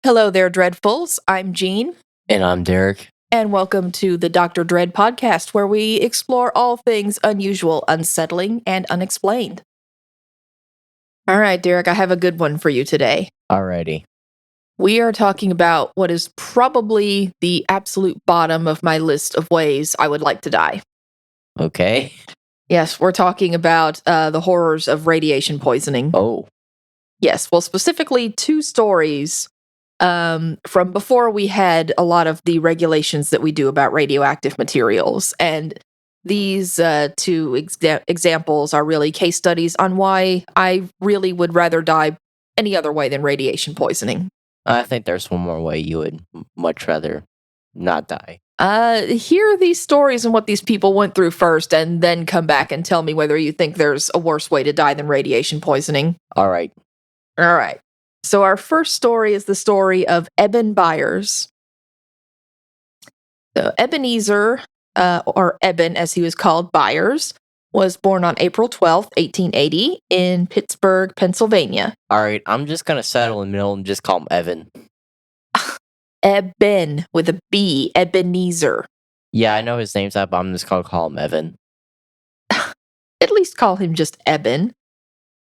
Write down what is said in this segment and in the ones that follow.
Hello there, Dreadfuls. I'm Jean, And I'm Derek. and welcome to the Dr. Dread podcast, where we explore all things unusual, unsettling, and unexplained. All right, Derek, I have a good one for you today. Alrighty. We are talking about what is probably the absolute bottom of my list of ways I would like to die. Okay. Yes, we're talking about the horrors of radiation poisoning. Oh. Yes, well, specifically two stories from before we had a lot of the regulations that we do about radioactive materials. And these two examples are really case studies on why I really would rather die any other way than radiation poisoning. I think there's one more way you would much rather not die. Hear these stories and what these people went through first, and then come back and tell me whether you think there's a worse way to die than radiation poisoning. All right. All right. So our first story is the story of Eben Byers. So Ebenezer, or Eben as he was called, Byers, was born on April 12th, 1880 in Pittsburgh, Pennsylvania. All right. I'm just going to settle in the middle and just call him Evan. Eben with a B, Ebenezer. Yeah, I know his name's that, but I'm just going to call him Evan. At least call him just Eben.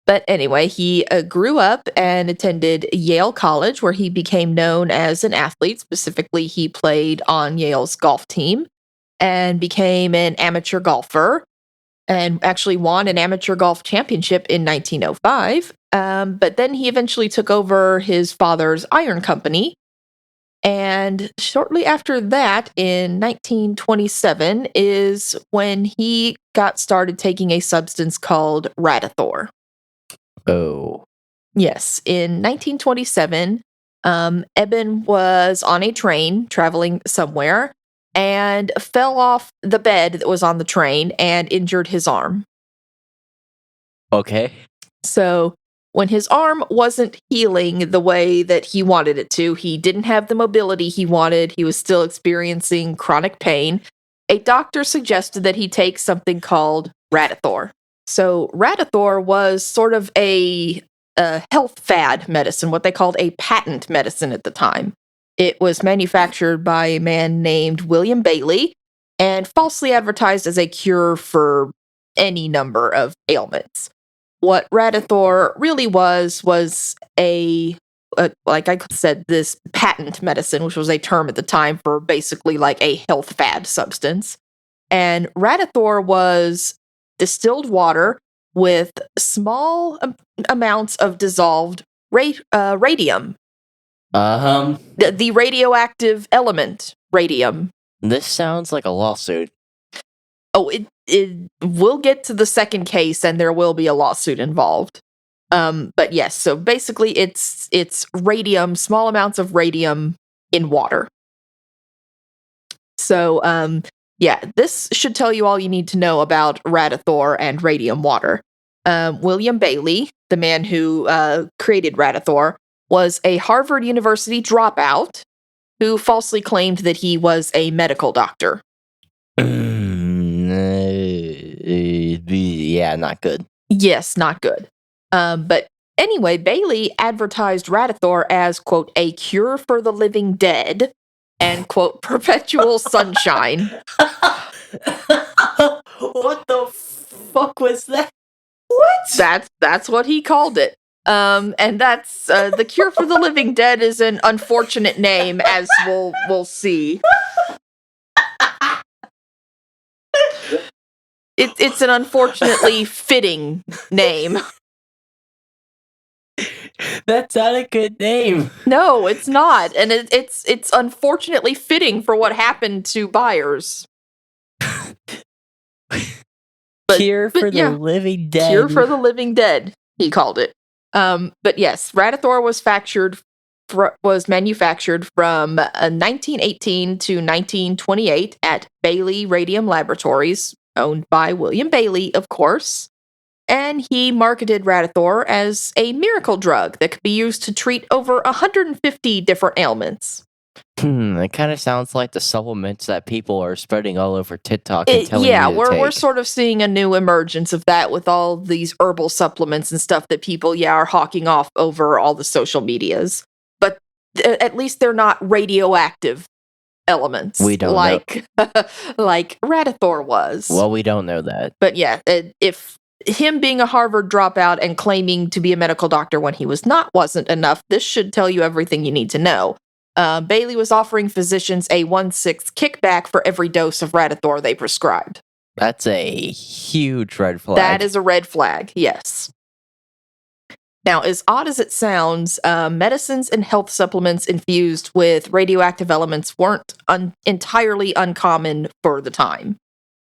But anyway, he grew up and attended Yale College, where he became known as an athlete. Specifically, he played on Yale's golf team and became an amateur golfer and actually won an amateur golf championship in 1905. But then he eventually took over his father's iron company. And shortly after that, in 1927, is when he got started taking a substance called Radithor. Oh. Yes, in 1927, Eben was on a train traveling somewhere and fell off the bed that was on the train and injured his arm. Okay. So when his arm wasn't healing the way that he wanted it to, he didn't have the mobility he wanted, he was still experiencing chronic pain, a doctor suggested that he take something called Radithor. So Radithor was sort of a health fad medicine, what they called a patent medicine at the time. It was manufactured by a man named William Bailey and falsely advertised as a cure for any number of ailments. What Radithor really was a like I said, this patent medicine, which was a term at the time for basically like a health fad substance. And Radithor was distilled water with small amounts of dissolved radium. The radioactive element, radium. This sounds like a lawsuit. Oh, it will get to the second case, and there will be a lawsuit involved. But yes, so basically it's radium, small amounts of radium in water. So, yeah, this should tell you all you need to know about Radithor and radium water. William Bailey, the man who created Radithor, was a Harvard University dropout who falsely claimed that he was a medical doctor. Yeah, not good. Yes, not good. But anyway, Bailey advertised Radithor as, quote, a cure for the living dead and, quote, perpetual sunshine. What the fuck was that? What? That's what he called it. And that's the cure for the living dead is an unfortunate name, as we'll see. It's an unfortunately fitting name. That's not a good name. No, it's not, and it's unfortunately fitting for what happened to Byers. Cure for the living dead. Cure for the living dead, he called it. But yes, Radithor was manufactured from 1918 to 1928 at Bailey Radium Laboratories, owned by William Bailey, of course. And he marketed Radithor as a miracle drug that could be used to treat over 150 different ailments. It kind of sounds like the supplements that people are spreading all over TikTok and telling you to take. We're sort of seeing a new emergence of that with all these herbal supplements and stuff that people, are hawking off over all the social medias. But At least they're not radioactive elements We don't like like Radithor was. Well, we don't know that. But yeah, if him being a Harvard dropout and claiming to be a medical doctor when he was not wasn't enough, this should tell you everything you need to know. Bailey was offering physicians a 1/6 kickback for every dose of Radithor they prescribed. That's a huge red flag. That is a red flag, yes. Now, as odd as it sounds, medicines and health supplements infused with radioactive elements weren't entirely uncommon for the time.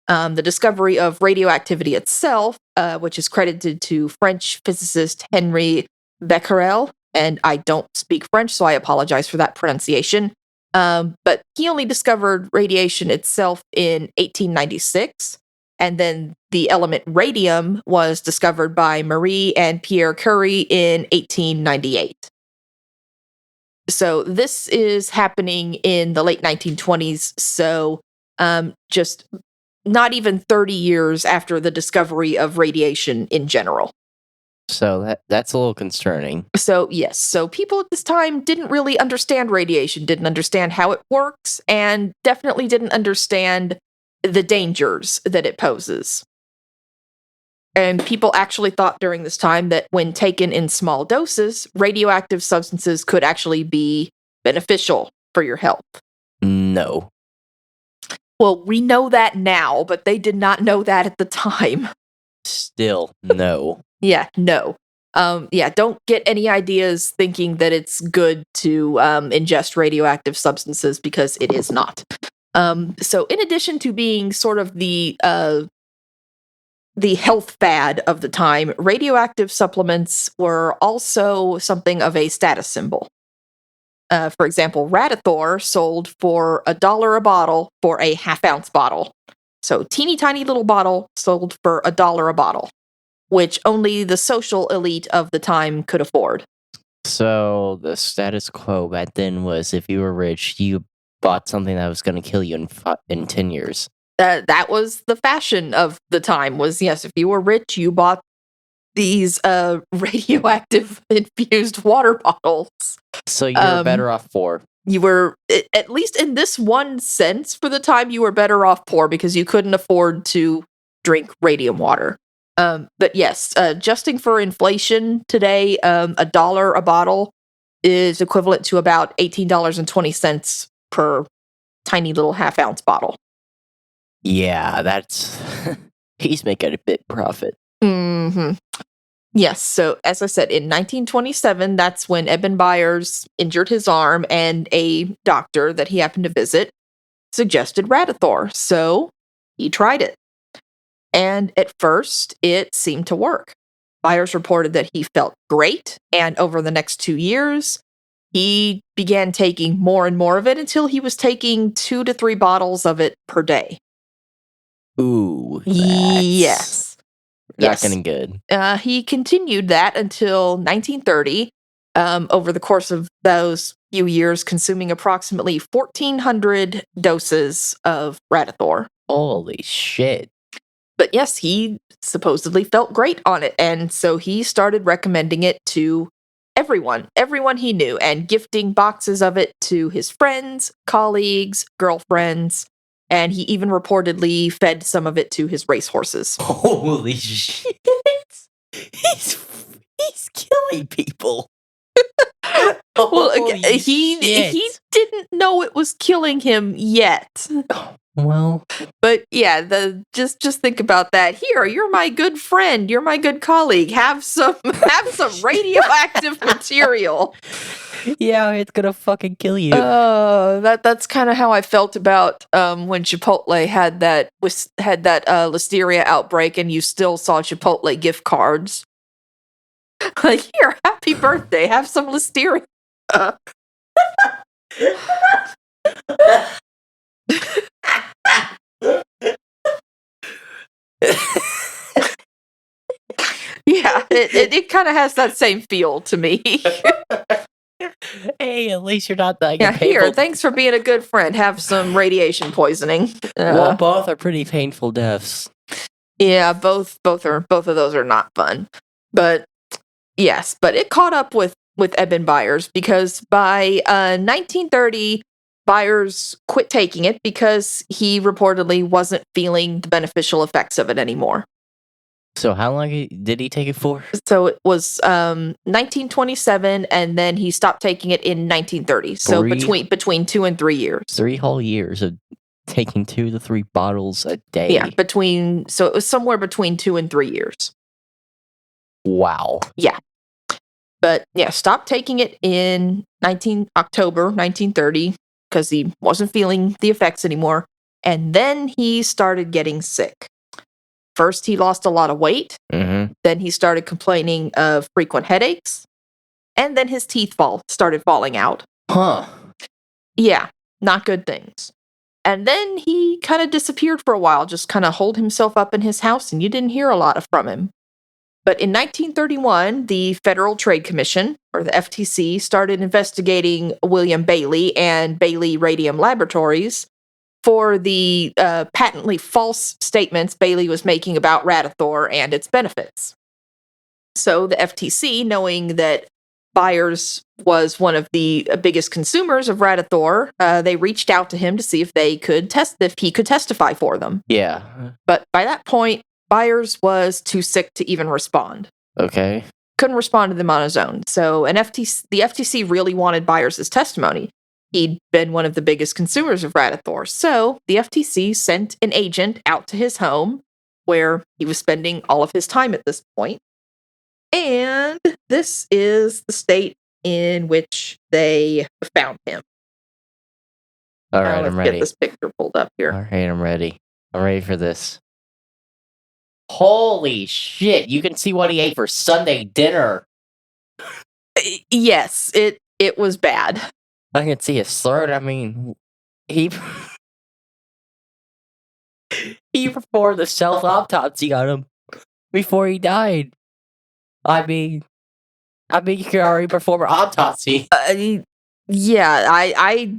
The discovery of radioactivity itself, which is credited to French physicist Henri Becquerel, and I don't speak French, so I apologize for that pronunciation, but he only discovered radiation itself in 1896. And then the element radium was discovered by Marie and Pierre Curie in 1898. So this is happening in the late 1920s. So just not even 30 years after the discovery of radiation in general. So that's a little concerning. So yes, so people at this time didn't really understand radiation, didn't understand how it works, and definitely didn't understand the dangers that it poses. And people actually thought during this time that when taken in small doses, radioactive substances could actually be beneficial for your health. No. Well, we know that now, but they did not know that at the time. Still, no. Yeah, no. Don't get any ideas thinking that it's good to ingest radioactive substances, because it is not. So in addition to being sort of the health fad of the time, radioactive supplements were also something of a status symbol. For example, Radithor sold for $1 a bottle for a half-ounce bottle. So teeny tiny little bottle sold for $1 a bottle, which only the social elite of the time could afford. So the status quo back then was if you were rich, you bought something that was going to kill you in 10 years. That was the fashion of the time, was, yes, if you were rich, you bought these radioactive infused water bottles. So you were better off poor. You were, at least in this one sense, for the time, you were better off poor because you couldn't afford to drink radium water. But yes, adjusting for inflation today, $1 a bottle is equivalent to about $18.20 per tiny little half-ounce bottle. Yeah, that's... he's making a big profit. Mm-hmm. Yes, so as I said, in 1927, that's when Eben Byers injured his arm, and a doctor that he happened to visit suggested Radithor, so he tried it. And at first, it seemed to work. Byers reported that he felt great, and over the next 2 years, he began taking more and more of it until he was taking 2 to 3 bottles of it per day. Ooh, Yes. Not getting good. He continued that until 1930, over the course of those few years, consuming approximately 1,400 doses of Radithor. Holy shit. But yes, he supposedly felt great on it, and so he started recommending it to everyone he knew, and gifting boxes of it to his friends, colleagues, girlfriends, and he even reportedly fed some of it to his racehorses. Holy shit! He's killing people. Well, he didn't know it was killing him yet. Well, but yeah, just think about that. Here, you're my good friend. You're my good colleague. Have some radioactive material. Yeah, it's gonna fucking kill you. That's kind of how I felt about when Chipotle had that listeria outbreak, and you still saw Chipotle gift cards. Like, here, happy birthday. Have some listeria. Yeah, it kind of has that same feel to me. Hey, at least you're not that. Yeah, here, thanks for being a good friend. Have some radiation poisoning. Well, both are pretty painful deaths. Yeah, both of those are not fun. But yes, but it caught up with with Eben Byers because by 1930, Byers quit taking it because he reportedly wasn't feeling the beneficial effects of it anymore. So how long did he take it for? So it was 1927, and then he stopped taking it in 1930. So between 2 and 3 years. 3 whole years of taking 2 to 3 bottles a day. Yeah, so it was somewhere between 2 and 3 years. Wow. Yeah. But yeah, stopped taking it in October 1930 because he wasn't feeling the effects anymore. And then he started getting sick. First, he lost a lot of weight. Mm-hmm. Then he started complaining of frequent headaches. And then his teeth started falling out. Huh. Yeah, not good things. And then he kind of disappeared for a while, just kind of holed himself up in his house, and you didn't hear a lot from him. But in 1931, the Federal Trade Commission, or the FTC, started investigating William Bailey and Bailey Radium Laboratories for the patently false statements Bailey was making about Radithor and its benefits. So the FTC, knowing that Byers was one of the biggest consumers of Radithor, they reached out to him to see if he could testify for them. Yeah. But by that point, Byers was too sick to even respond. Okay. Couldn't respond to them on his own. So the FTC really wanted Byers' testimony. He'd been one of the biggest consumers of Radithor. So the FTC sent an agent out to his home, where he was spending all of his time at this point. And this is the state in which they found him. All right, I'm ready. Get this picture pulled up here. All right, I'm ready. I'm ready for this. Holy shit! You can see what he ate for Sunday dinner. Yes, it was bad. I can see his throat. I mean, he performed a self-autopsy on him before he died. I mean, you can already perform an autopsy. Yeah, I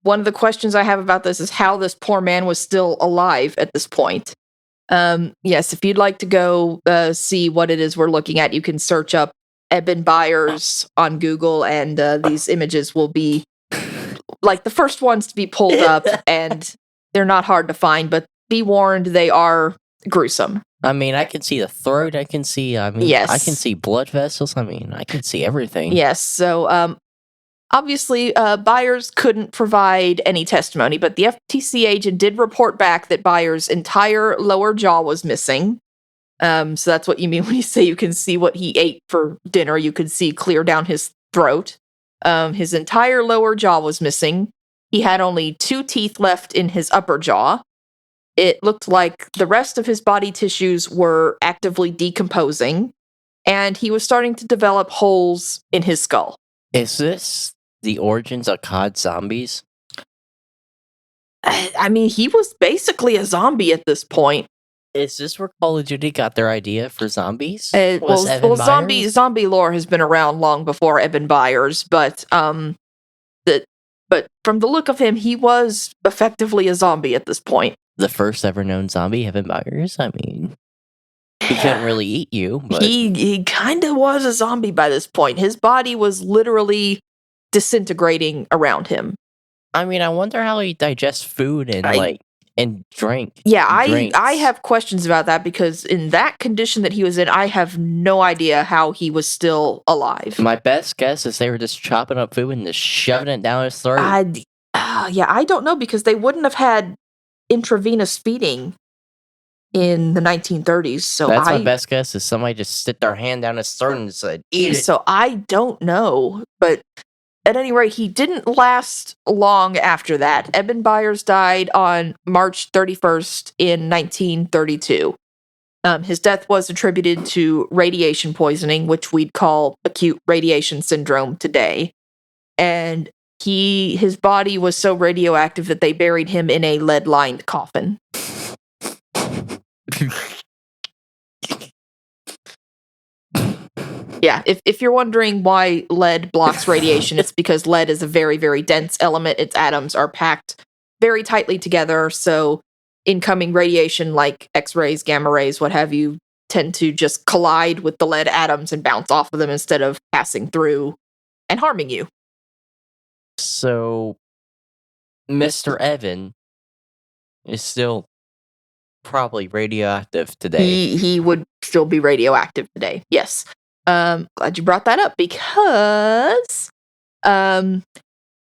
one of the questions I have about this is how this poor man was still alive at this point. Yes, if you'd like to go see what it is we're looking at, you can search up Eben Byers on Google, and these images will be like the first ones to be pulled up, and they're not hard to find, but be warned, they are gruesome. I mean, I can see the throat. I can see, yes. I can see blood vessels. I mean, I can see everything. Yes, so obviously, Byers couldn't provide any testimony, but the FTC agent did report back that Byers' entire lower jaw was missing. So that's what you mean when you say you can see what he ate for dinner. You could see clear down his throat. His entire lower jaw was missing. He had only 2 teeth left in his upper jaw. It looked like the rest of his body tissues were actively decomposing, and he was starting to develop holes in his skull. Is this the origins of COD zombies? I mean, he was basically a zombie at this point. Is this where Call of Duty got their idea for zombies? Zombie lore has been around long before Eben Byers, but from the look of him, he was effectively a zombie at this point. The first ever known zombie, Eben Byers? I mean, he couldn't really eat you, but he kind of was a zombie by this point. His body was literally disintegrating around him. I mean, I wonder how he digests food and drink. Yeah, I have questions about that, because in that condition that he was in, I have no idea how he was still alive. My best guess is they were just chopping up food and just shoving it down his throat. I don't know, because they wouldn't have had intravenous feeding in the 1930s. So that's my best guess, is somebody just stick their hand down his throat and said, "Eat it." So I don't know, but at any rate, he didn't last long after that. Eben Byers died on March 31st in 1932. His death was attributed to radiation poisoning, which we'd call acute radiation syndrome today. And his body was so radioactive that they buried him in a lead-lined coffin. Yeah, if you're wondering why lead blocks radiation, it's because lead is a very, very dense element. Its atoms are packed very tightly together, so incoming radiation like X-rays, gamma rays, what have you, tend to just collide with the lead atoms and bounce off of them instead of passing through and harming you. So, Mr. Evan is still probably radioactive today. He would still be radioactive today. Yes. Glad you brought that up because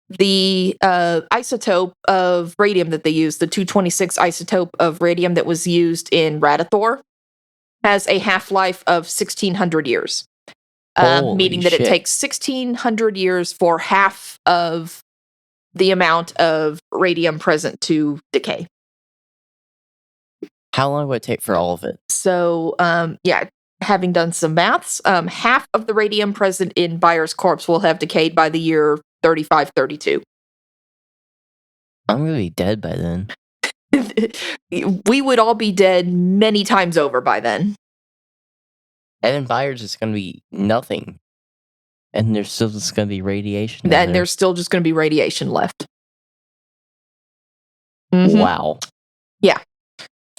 the isotope of radium that they used, the 226 isotope of radium that was used in Radiator, has a half-life of 1,600 years. Meaning that it takes 1,600 years for half of the amount of radium present to decay. How long would it take for all of it? So, having done some maths, half of the radium present in Byers' corpse will have decayed by the year 3532. I'm gonna be dead by then. We would all be dead many times over by then. Eben Byers is gonna be nothing. And there's still just gonna be radiation. And there's still just going to be radiation left. Mm-hmm. Wow. Yeah.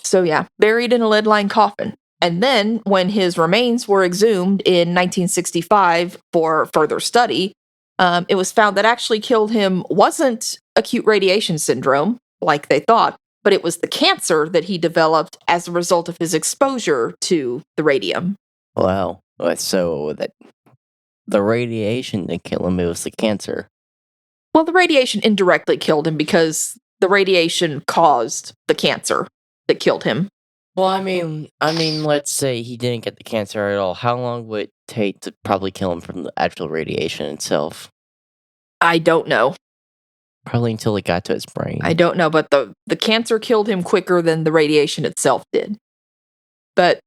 So buried in a lead-lined coffin. And then, when his remains were exhumed in 1965 for further study, it was found that actually killed him wasn't acute radiation syndrome, like they thought, but it was the cancer that he developed as a result of his exposure to the radium. Wow. So that the radiation didn't kill him, it was the cancer. Well, the radiation indirectly killed him because the radiation caused the cancer that killed him. Well, I mean, let's say he didn't get the cancer at all. How long would it take to probably kill him from the actual radiation itself? I don't know. Probably until it got to his brain. I don't know, but the cancer killed him quicker than the radiation itself did. But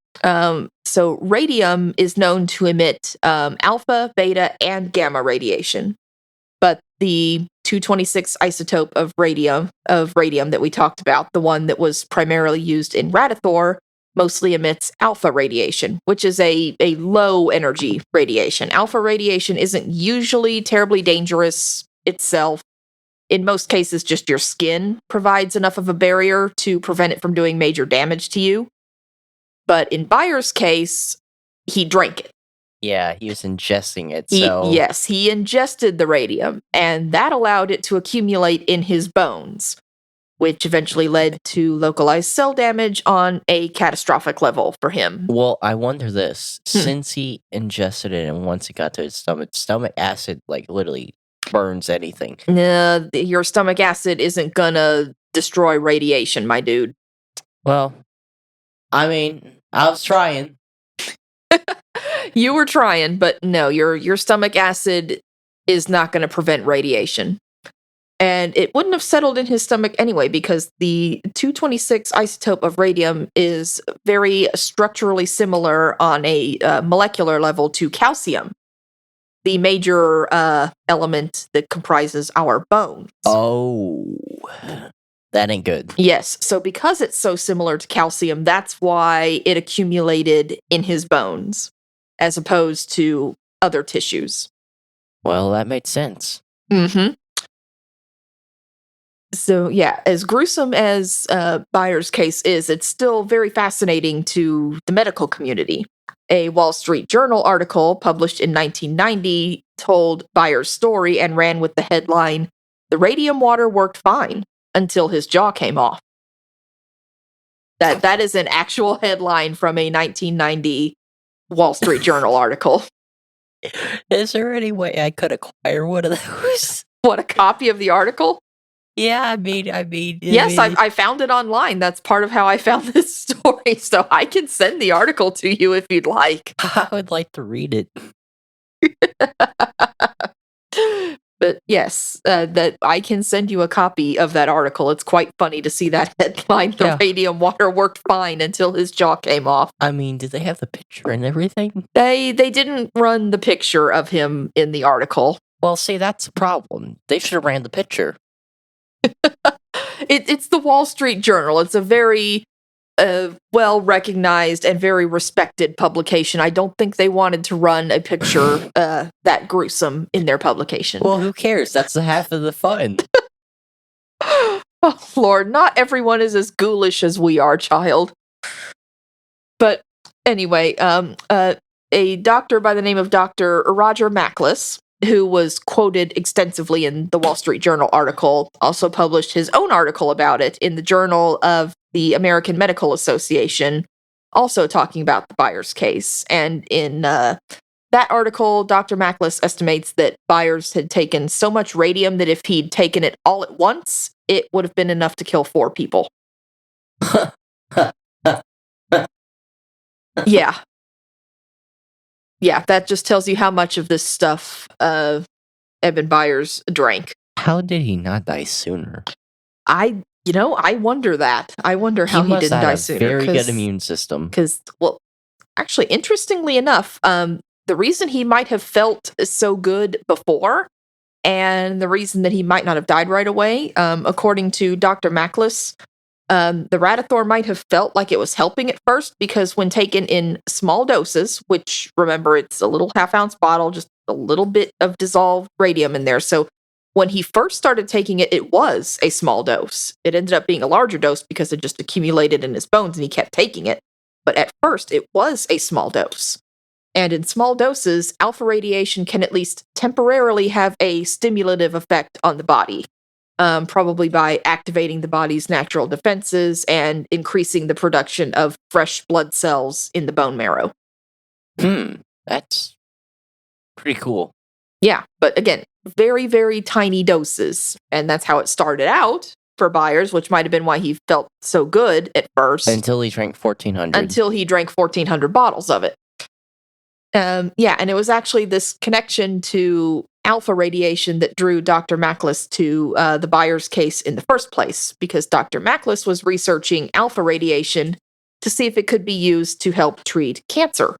so radium is known to emit alpha, beta, and gamma radiation. But the 226 isotope of radium that we talked about, the one that was primarily used in Radiator, mostly emits alpha radiation, which is a low energy radiation. Alpha radiation isn't usually terribly dangerous itself. In most cases, just your skin provides enough of a barrier to prevent it from doing major damage to you. But in Byers' case, he drank it. Yeah, he was ingesting it, Yes, he ingested the radium, and that allowed it to accumulate in his bones, which eventually led to localized cell damage on a catastrophic level for him. Well, I wonder this. Since he ingested it and once it got to his stomach acid, literally burns anything. Your stomach acid isn't gonna destroy radiation, my dude. Well, I mean, I was trying. You were trying, but no, your stomach acid is not going to prevent radiation. And it wouldn't have settled in his stomach anyway, because the 226 isotope of radium is very structurally similar on a molecular level to calcium, the major element that comprises our bones. Oh, that ain't good. Yes, so because it's so similar to calcium, that's why it accumulated in his bones, as opposed to other tissues. Well, that makes sense. Mm-hmm. So, as gruesome as Byers' case is, it's still very fascinating to the medical community. A Wall Street Journal article published in 1990 told Byers' story and ran with the headline, "The radium water worked fine until his jaw came off." That is an actual headline from a 1990 Wall Street Journal article. Is there any way I could acquire one of those? What, a copy of the article? Yeah, I mean. Yes, I found it online. That's part of how I found this story, so I can send the article to you if you'd like. I would like to read it. But yes, that I can send you a copy of that article. It's quite funny to see that headline, "The radium water worked fine until his jaw came off." I mean, did they have the picture and everything? They didn't run the picture of him in the article. Well, see, that's the problem. They should have ran the picture. It's the Wall Street Journal. It's a very well-recognized and very respected publication. I don't think they wanted to run a picture that gruesome in their publication. Well, who cares? That's the half of the fun. Oh, Lord, not everyone is as ghoulish as we are, child. But Anyway, a doctor by the name of Dr. Roger Mackless, who was quoted extensively in the Wall Street Journal article, also published his own article about it in the Journal of the American Medical Association, also talking about the Byers case. And in that article, Dr. Mackless estimates that Byers had taken so much radium that if he'd taken it all at once, it would have been enough to kill 4 people. Yeah. Yeah, that just tells you how much of this stuff Eben Byers drank. How did he not die sooner? I wonder that. I wonder how he must didn't have die a sooner. very good immune system. Because, well, actually, interestingly enough, the reason he might have felt so good before, and the reason that he might not have died right away, according to Dr. Mackless, the Radithor might have felt like it was helping at first because when taken in small doses, which remember it's a little half-ounce bottle, just a little bit of dissolved radium in there. So when he first started taking it, it was a small dose. It ended up being a larger dose because it just accumulated in his bones and he kept taking it. But at first, it was a small dose. And in small doses, alpha radiation can at least temporarily have a stimulative effect on the body, probably by activating the body's natural defenses and increasing the production of fresh blood cells in the bone marrow. That's pretty cool. Yeah, but again, very, very tiny doses. And that's how it started out for Byers, which might have been why he felt so good at first. Until he drank 1,400. Until he drank 1,400 bottles of it. Yeah, and it was actually this connection to alpha radiation that drew Dr. Mackless to the Byers case in the first place, because Dr. Mackless was researching alpha radiation to see if it could be used to help treat cancer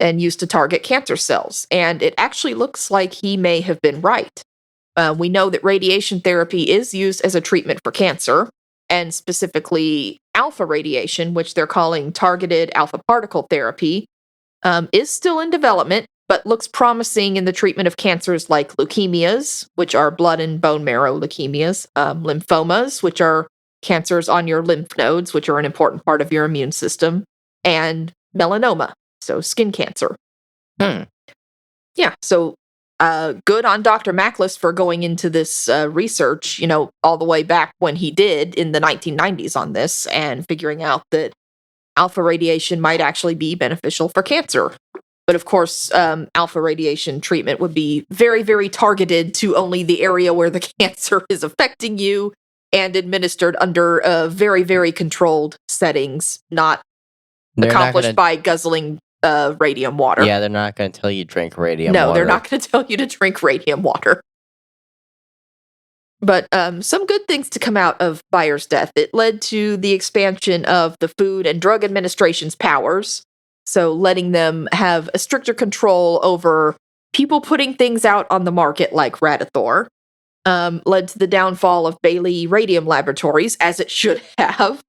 and used to target cancer cells. And it actually looks like he may have been right. We know that radiation therapy is used as a treatment for cancer, and specifically alpha radiation, which they're calling targeted alpha particle therapy, is still in development, but looks promising in the treatment of cancers like leukemias, which are blood and bone marrow leukemias, lymphomas, which are cancers on your lymph nodes, which are an important part of your immune system, and melanoma, so skin cancer. Yeah, so good on Dr. Mackless for going into this research, all the way back when he did in the 1990s on this and figuring out that alpha radiation might actually be beneficial for cancer. But of course, alpha radiation treatment would be very, very targeted to only the area where the cancer is affecting you and administered under very, very controlled settings, not accomplished by guzzling radium water. Yeah, they're not going to tell you to drink radium water. No, they're not going to tell you to drink radium water. But some good things to come out of Byers' death. It led to the expansion of the Food and Drug Administration's powers, so letting them have a stricter control over people putting things out on the market like Radithor. Led to the downfall of Bailey Radium Laboratories, as it should have,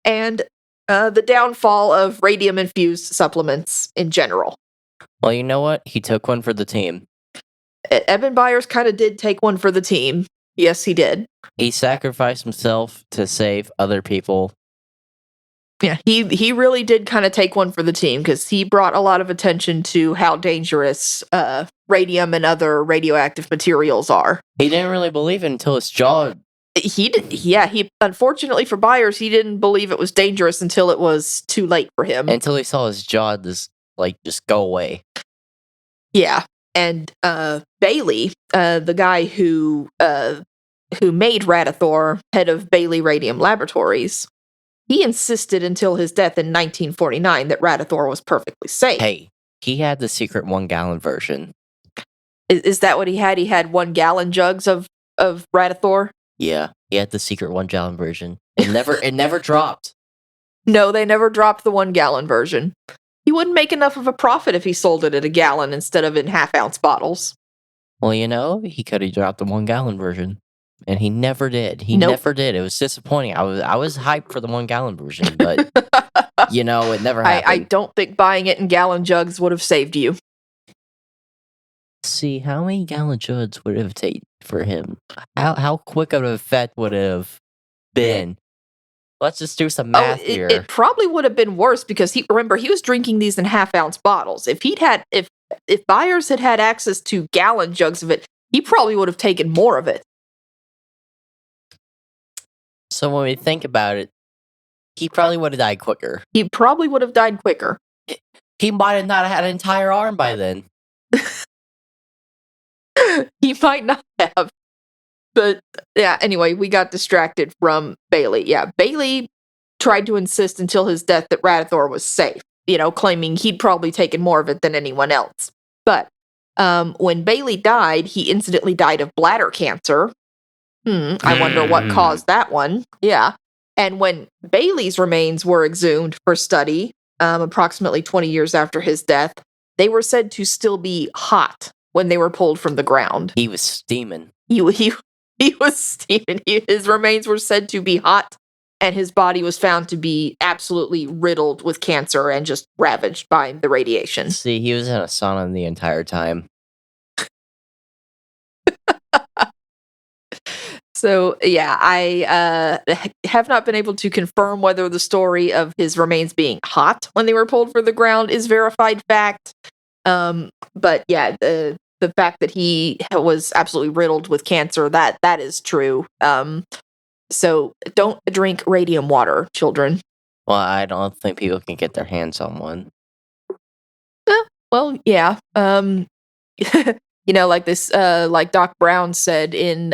and the downfall of radium-infused supplements in general. Well, you know what? He took one for the team. Eben Byers kind of did take one for the team. Yes, he did. He sacrificed himself to save other people. Yeah, he really did kind of take one for the team because he brought a lot of attention to how dangerous radium and other radioactive materials are. He didn't really believe it until his jaw. He unfortunately for Byers, he didn't believe it was dangerous until it was too late for him. Until he saw his jaw just go away. Yeah. And Bailey, the guy who made Radithor, head of Bailey Radium Laboratories, he insisted until his death in 1949 that Radithor was perfectly safe. Hey, he had the secret 1-gallon version. Is that what he had? He had 1-gallon jugs of Radithor? Yeah, he had the secret 1-gallon version. It never dropped. No, they never dropped the 1-gallon version. He wouldn't make enough of a profit if he sold it at a gallon instead of in half-ounce bottles. Well, he could have dropped the 1-gallon version, and he never did. He never did. It was disappointing. I was hyped for the 1-gallon version, but it never happened. I don't think buying it in gallon jugs would have saved you. See, how many gallon jugs would it have taken for him? How quick of an effect would it have been? Let's just do some math here. It probably would have been worse because he was drinking these in half-ounce bottles. If Byers had access to gallon jugs of it, he probably would have taken more of it. So when we think about it, he probably would have died quicker. He probably would have died quicker. He might have not had an entire arm by then. He might not have. But yeah, anyway, we got distracted from Bailey. Yeah, Bailey tried to insist until his death that Radithor was safe, claiming he'd probably taken more of it than anyone else. But when Bailey died, he incidentally died of bladder cancer. I wonder what caused that one. Yeah. And when Bailey's remains were exhumed for study, approximately 20 years after his death, they were said to still be hot when they were pulled from the ground. He was steaming. He was steaming. His remains were said to be hot, and his body was found to be absolutely riddled with cancer and just ravaged by the radiation. See, he was in a sauna the entire time. So, yeah, I have not been able to confirm whether the story of his remains being hot when they were pulled from the ground is verified fact. But yeah, the fact that he was absolutely riddled with cancer, that is true. So don't drink radium water, children. Well, I don't think people can get their hands on one. Well, yeah. Like this, like Doc Brown said in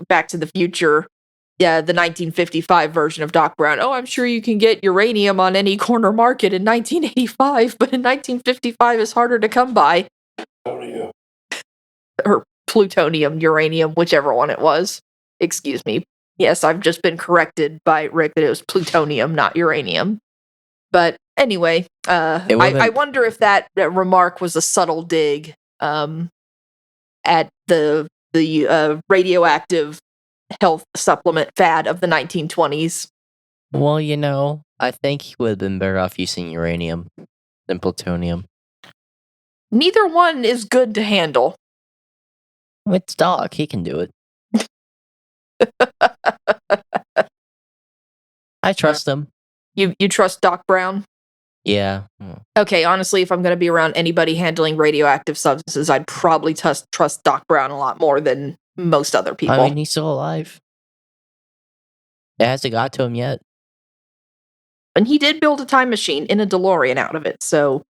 Back to the Future, yeah, the 1955 version of Doc Brown. Oh, I'm sure you can get uranium on any corner market in 1985, but in 1955 it's harder to come by. Plutonium. Or plutonium, uranium, whichever one it was. Excuse me. Yes, I've just been corrected by Rick that it was plutonium, not uranium. But anyway, I wonder if that remark was a subtle dig at the radioactive health supplement fad of the 1920s. Well, I think he would have been better off using uranium than plutonium. Neither one is good to handle. It's Doc. He can do it. I trust him. You trust Doc Brown? Yeah. Okay, honestly, if I'm going to be around anybody handling radioactive substances, I'd probably trust Doc Brown a lot more than most other people. I mean, he's still alive. It hasn't got to him yet. And he did build a time machine in a DeLorean out of it. So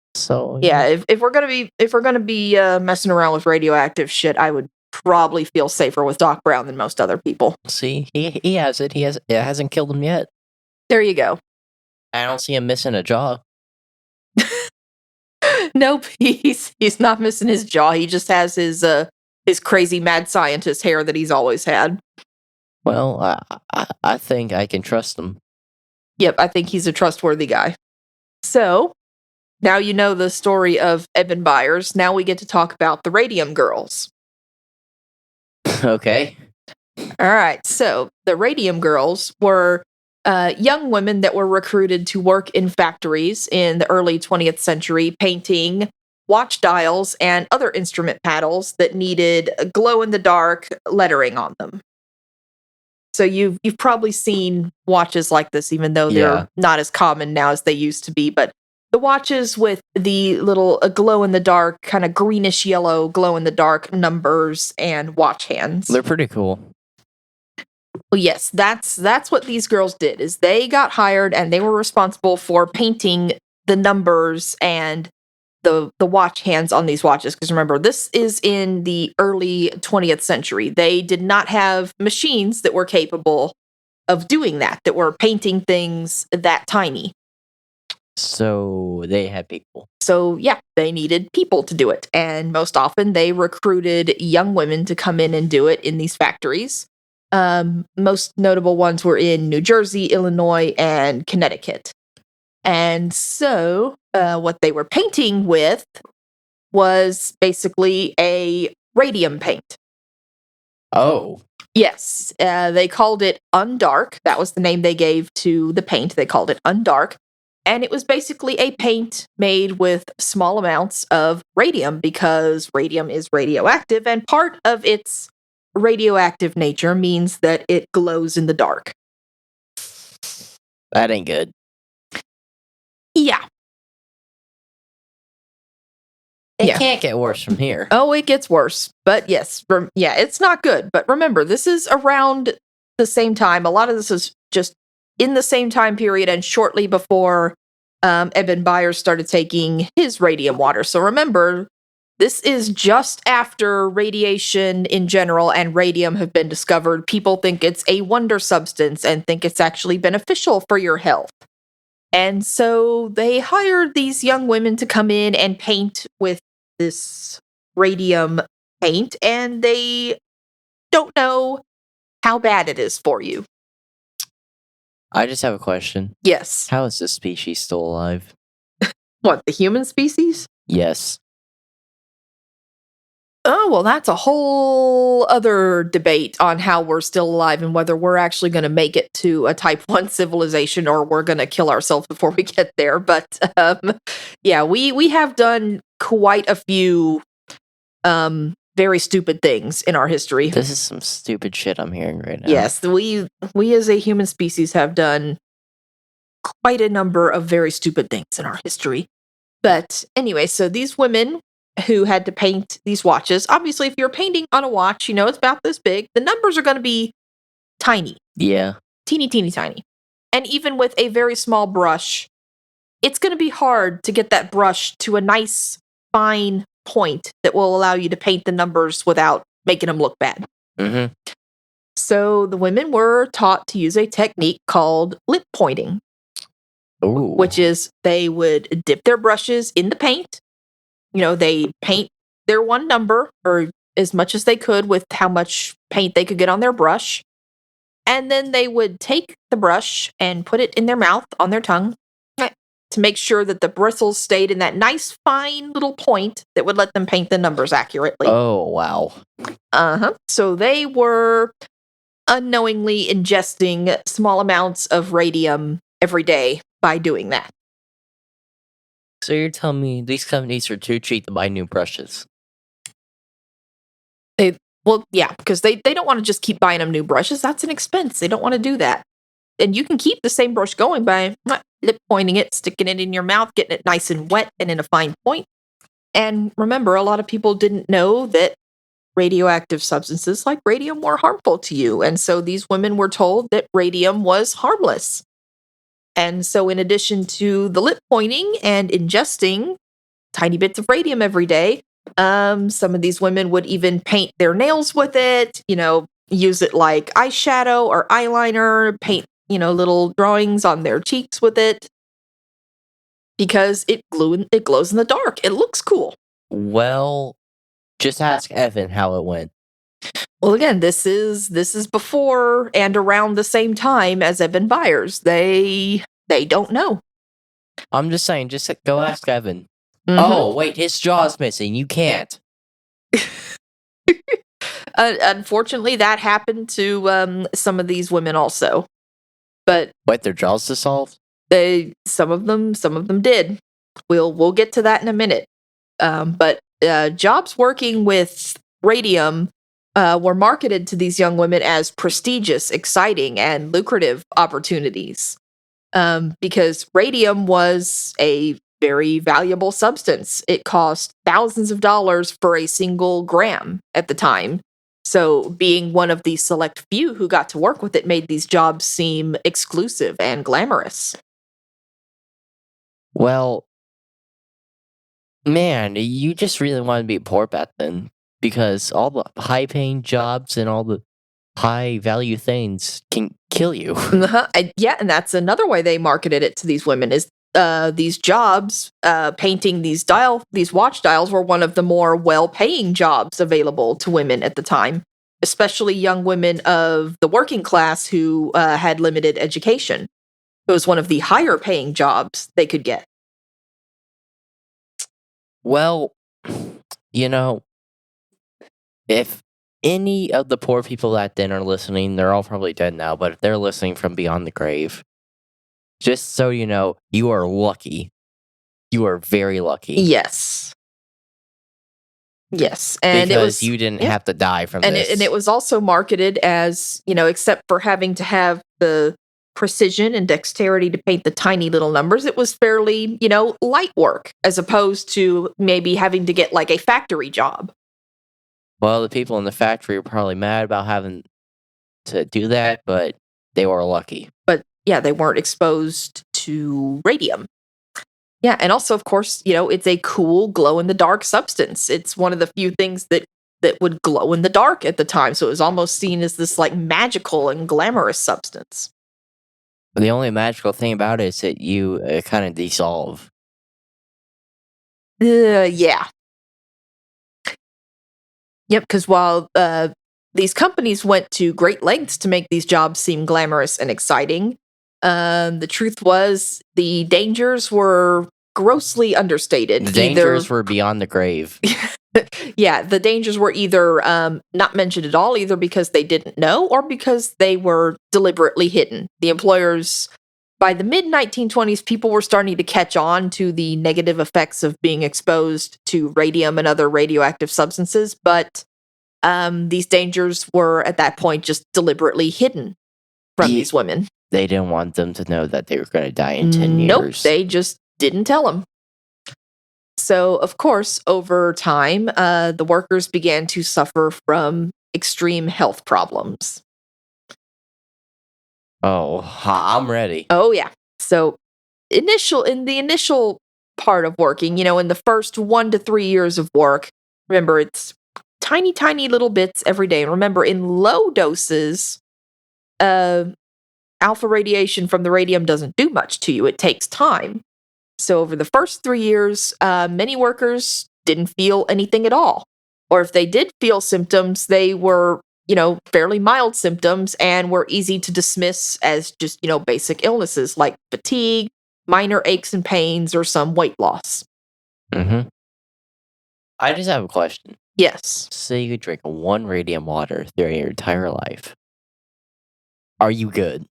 yeah, if we're gonna be messing around with radioactive shit, I would probably feel safer with Doc Brown than most other people. See, he has it. It hasn't killed him yet. There you go. I don't see him missing a jaw. Nope, he's not missing his jaw. He just has his crazy mad scientist hair that he's always had. Well, I think I can trust him. Yep, I think he's a trustworthy guy. So, now you know the story of Eben Byers. Now we get to talk about the Radium Girls. Okay. All right, so the Radium Girls were young women that were recruited to work in factories in the early 20th century, painting watch dials and other instrument paddles that needed glow-in-the-dark lettering on them. So you've probably seen watches like this, even though they're not as common now as they used to be. But the watches with the little glow-in-the-dark, kind of greenish-yellow glow-in-the-dark numbers and watch hands. They're pretty cool. Well, yes, that's what these girls did, is they got hired and they were responsible for painting the numbers and the watch hands on these watches. Because remember, this is in the early 20th century. They did not have machines that were capable of doing that were painting things that tiny. So they had people. So yeah, they needed people to do it. And most often they recruited young women to come in and do it in these factories. Most notable ones were in New Jersey, Illinois, and Connecticut. And so what they were painting with was basically a radium paint. Oh. Yes, they called it Undark. That was the name they gave to the paint. They called it Undark. And it was basically a paint made with small amounts of radium because radium is radioactive, and part of its radioactive nature means that it glows in the dark. That ain't good. Yeah. It can't get worse from here. Oh, it gets worse. But yes, it's not good. But remember, this is around the same time. A lot of this is just in the same time period and shortly before Eben Byers started taking his radium water. So remember, this is just after radiation in general and radium have been discovered. People think it's a wonder substance and think it's actually beneficial for your health. And so they hired these young women to come in and paint with this radium paint, and they don't know how bad it is for you. I just have a question. Yes. How is this species still alive? What, the human species? Yes. Oh, well, that's a whole other debate on how we're still alive and whether we're actually going to make it to a type 1 civilization or we're going to kill ourselves before we get there. But yeah, we have done quite a few very stupid things in our history. This is some stupid shit I'm hearing right now. Yes, we as a human species have done quite a number of very stupid things in our history. But anyway, so these women who had to paint these watches, obviously, if you're painting on a watch, it's about this big, the numbers are going to be tiny. Yeah. Teeny, teeny, tiny. And even with a very small brush, it's going to be hard to get that brush to a nice, fine point that will allow you to paint the numbers without making them look bad. Mm-hmm. So the women were taught to use a technique called lip pointing. Ooh. Which is they would dip their brushes in the paint. They paint their one number or as much as they could with how much paint they could get on their brush. And then they would take the brush and put it in their mouth, on their tongue, to make sure that the bristles stayed in that nice, fine little point that would let them paint the numbers accurately. Oh, wow. Uh-huh. So they were unknowingly ingesting small amounts of radium every day by doing that. So you're telling me these companies are too cheap to buy new brushes? Well, yeah, because they don't want to just keep buying them new brushes. That's an expense. They don't want to do that. And you can keep the same brush going by lip pointing it, sticking it in your mouth, getting it nice and wet and in a fine point. And remember, a lot of people didn't know that radioactive substances like radium were harmful to you. And so these women were told that radium was harmless. And so in addition to the lip pointing and ingesting tiny bits of radium every day, some of these women would even paint their nails with it, use it like eyeshadow or eyeliner, paint, little drawings on their cheeks with it because it glows in the dark. It looks cool. Well, just ask Evan how it went. Well, again, this is before and around the same time as Eben Byers. They don't know. I'm just saying, just go ask Evan. Mm-hmm. Oh, wait, his jaw's missing. You can't. Unfortunately, that happened to some of these women also. But wait, their jaws dissolved? Some of them did. We'll get to that in a minute. But jobs working with radium were marketed to these young women as prestigious, exciting, and lucrative opportunities. Because radium was a very valuable substance. It cost thousands of dollars for a single gram at the time. So being one of the select few who got to work with it made these jobs seem exclusive and glamorous. Well, man, you just really want to be poor back then. Because all the high-paying jobs and all the high-value things can kill you. Yeah, and that's another way they marketed it to these women is these jobs, painting these watch dials were one of the more well-paying jobs available to women at the time, especially young women of the working class who had limited education. It was one of the higher-paying jobs they could get. Well, if any of the poor people back then are listening, they're all probably dead now, but if they're listening from beyond the grave, just so you know, you are lucky. You are very lucky. Yes. And because you didn't have to die from this. And it was also marketed as, except for having to have the precision and dexterity to paint the tiny little numbers. It was fairly, light work as opposed to maybe having to get like a factory job. Well, the people in the factory are probably mad about having to do that, but they were lucky. But yeah, they weren't exposed to radium. Yeah, and also, of course, it's a cool glow in the dark substance. It's one of the few things that would glow in the dark at the time, so it was almost seen as this like magical and glamorous substance. The only magical thing about it is that you kind of dissolve. Yeah. Yep, because while these companies went to great lengths to make these jobs seem glamorous and exciting, the truth was the dangers were grossly understated. The dangers were beyond the grave. Yeah, the dangers were either not mentioned at all, either because they didn't know or because they were deliberately hidden. The employers, by the mid 1920s, people were starting to catch on to the negative effects of being exposed to radium and other radioactive substances, but these dangers were at that point just deliberately hidden from these women. They didn't want them to know that they were going to die in 10 years. Nope, they just didn't tell them. So, of course, over time, the workers began to suffer from extreme health problems. Oh, I'm ready. Oh, yeah. So, in the initial part of working, in the first 1 to 3 years of work, remember, it's tiny, tiny little bits every day. And remember, in low doses, alpha radiation from the radium doesn't do much to you. It takes time. So over the first 3 years, many workers didn't feel anything at all. Or if they did feel symptoms, they were, fairly mild symptoms and were easy to dismiss as just, basic illnesses like fatigue, minor aches and pains, or some weight loss. Mm-hmm. I just have a question. Yes. Say you drink 1 radium water through your entire life. Are you good?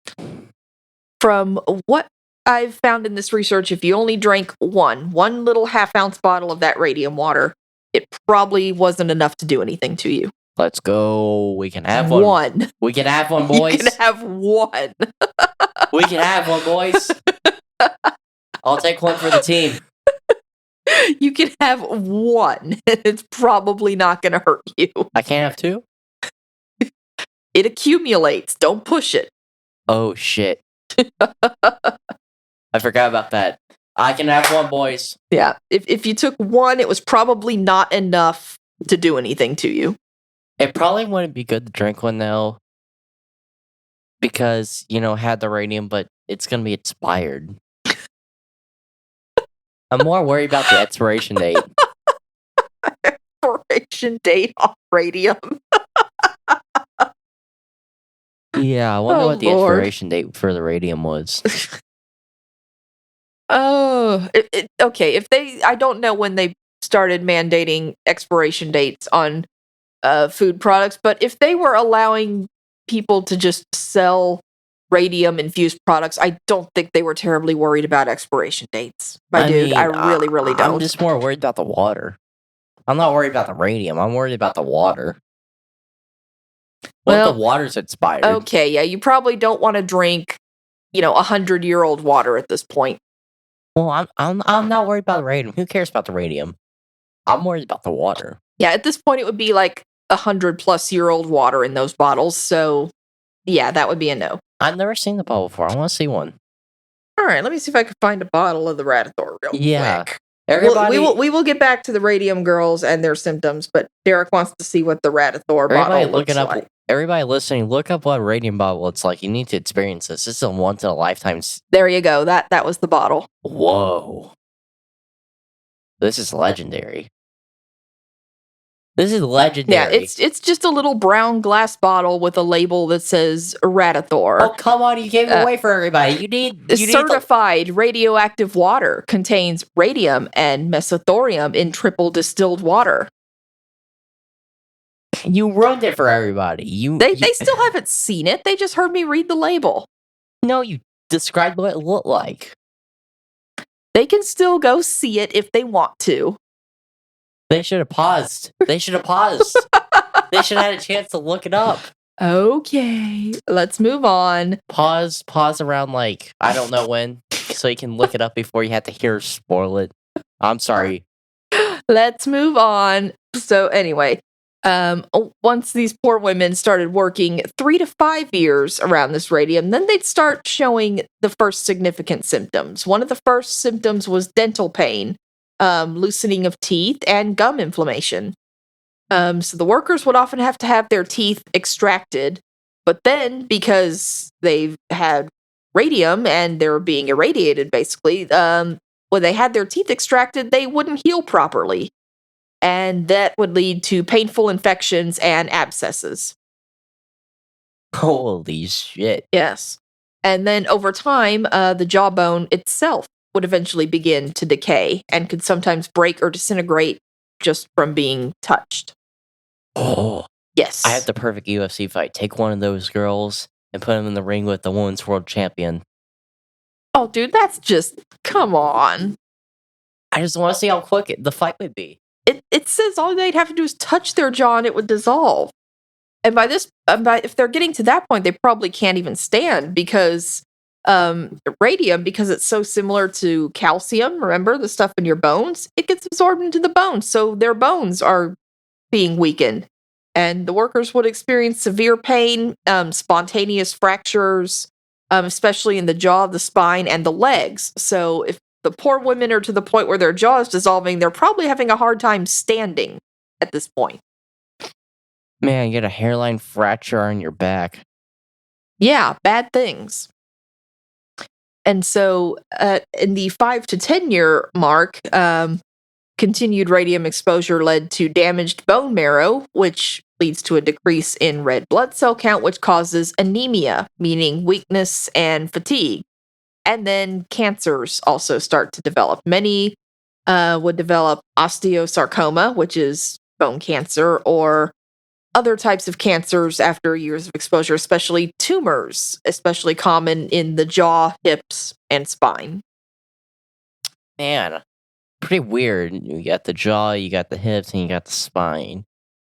From what I've found in this research, if you only drank one little half-ounce bottle of that radium water, it probably wasn't enough to do anything to you. Let's go. We can have one. One. We can have one, boys. You can have one. We can have one, boys. I'll take one for the team. You can have one. It's probably not going to hurt you. I can't have 2? It accumulates. Don't push it. Oh, shit. I forgot about that. I can have one, boys. Yeah. If you took one, it was probably not enough to do anything to you. It probably wouldn't be good to drink one, though. Because, it had the radium, but it's going to be expired. I'm more worried about the expiration date. Expiration date on radium. Yeah, I wonder what the expiration date for the radium was. Oh, okay. I don't know when they started mandating expiration dates on food products, but if they were allowing people to just sell radium-infused products, I don't think they were terribly worried about expiration dates. I really, really don't. I'm just more worried about the water. I'm not worried about the radium. I'm worried about the water. What if the water's expired? Okay, yeah, you probably don't want to drink, 100-year-old water at this point. Well, I'm not worried about the radium. Who cares about the radium? I'm worried about the water. Yeah, at this point, it would be like 100-plus-year-old water in those bottles. So, yeah, that would be a no. I've never seen the bottle before. I want to see one. All right, let me see if I can find a bottle of the Raditor real quick. Everybody, we will get back to the radium girls and their symptoms, but Derek wants to see what the Raditor bottle looks like. Everybody listening, look up what a radium bottle looks like. You need to experience this. This is a once-in-a-lifetime. There you go. That was the bottle. Whoa. This is legendary. This is legendary. Yeah, it's just a little brown glass bottle with a label that says Raditor. Oh, come on. You gave it away for everybody. You need certified radioactive water contains radium and mesothorium in triple distilled water. You ruined it for everybody. They still haven't seen it. They just heard me read the label. No, you described what it looked like. They can still go see it if they want to. They should have paused. They should have paused. They should have had a chance to look it up. Okay, let's move on. Pause around, like, I don't know when, so you can look it up before you have to hear spoil it. I'm sorry. Let's move on. So anyway, once these poor women started working 3 to 5 years around this radium, then they'd start showing the first significant symptoms. One of the first symptoms was dental pain, loosening of teeth, and gum inflammation. So the workers would often have to have their teeth extracted, but then because they've had radium and they're being irradiated, basically, when they had their teeth extracted, they wouldn't heal properly, and that would lead to painful infections and abscesses. Holy shit. Yes. And then over time, the jawbone itself would eventually begin to decay and could sometimes break or disintegrate just from being touched. Oh, I have Yes. the perfect UFC fight. Take one of those girls and put them in the ring with the women's world champion. Oh, dude, that's just come on. I just want to see how quick the fight would be. It says all they'd have to do is touch their jaw and it would dissolve. And by if they're getting to that point, they probably can't even stand because radium, because it's so similar to calcium. Remember the stuff in your bones? It gets absorbed into the bones, so their bones are being weakened, and the workers would experience severe pain, spontaneous fractures, especially in the jaw, the spine, and the legs. So if the poor women are to the point where their jaw is dissolving, they're probably having a hard time standing at this point. Man, you get a hairline fracture on your back. Yeah, bad things. And so, in the 5 to 10 year mark, continued radium exposure led to damaged bone marrow, which leads to a decrease in red blood cell count, which causes anemia, meaning weakness and fatigue. And then cancers also start to develop. Many would develop osteosarcoma, which is bone cancer, or other types of cancers after years of exposure, especially tumors, especially common in the jaw, hips, and spine. Man, pretty weird. You got the jaw, you got the hips, and you got the spine.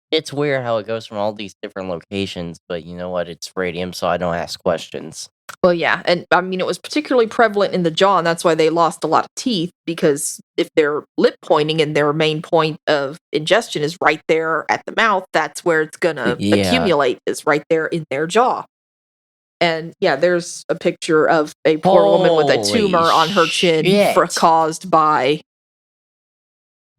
It's weird how it goes from all these different locations, but you know what? It's radium, so I don't ask questions. Well, yeah, and I mean, it was particularly prevalent in the jaw, and that's why they lost a lot of teeth, because if they're lip pointing and their main point of ingestion is right there at the mouth, that's where it's gonna Yeah. accumulate, is right there in their jaw. And yeah, there's a picture of a poor woman with a Holy tumor on her chin shit. caused by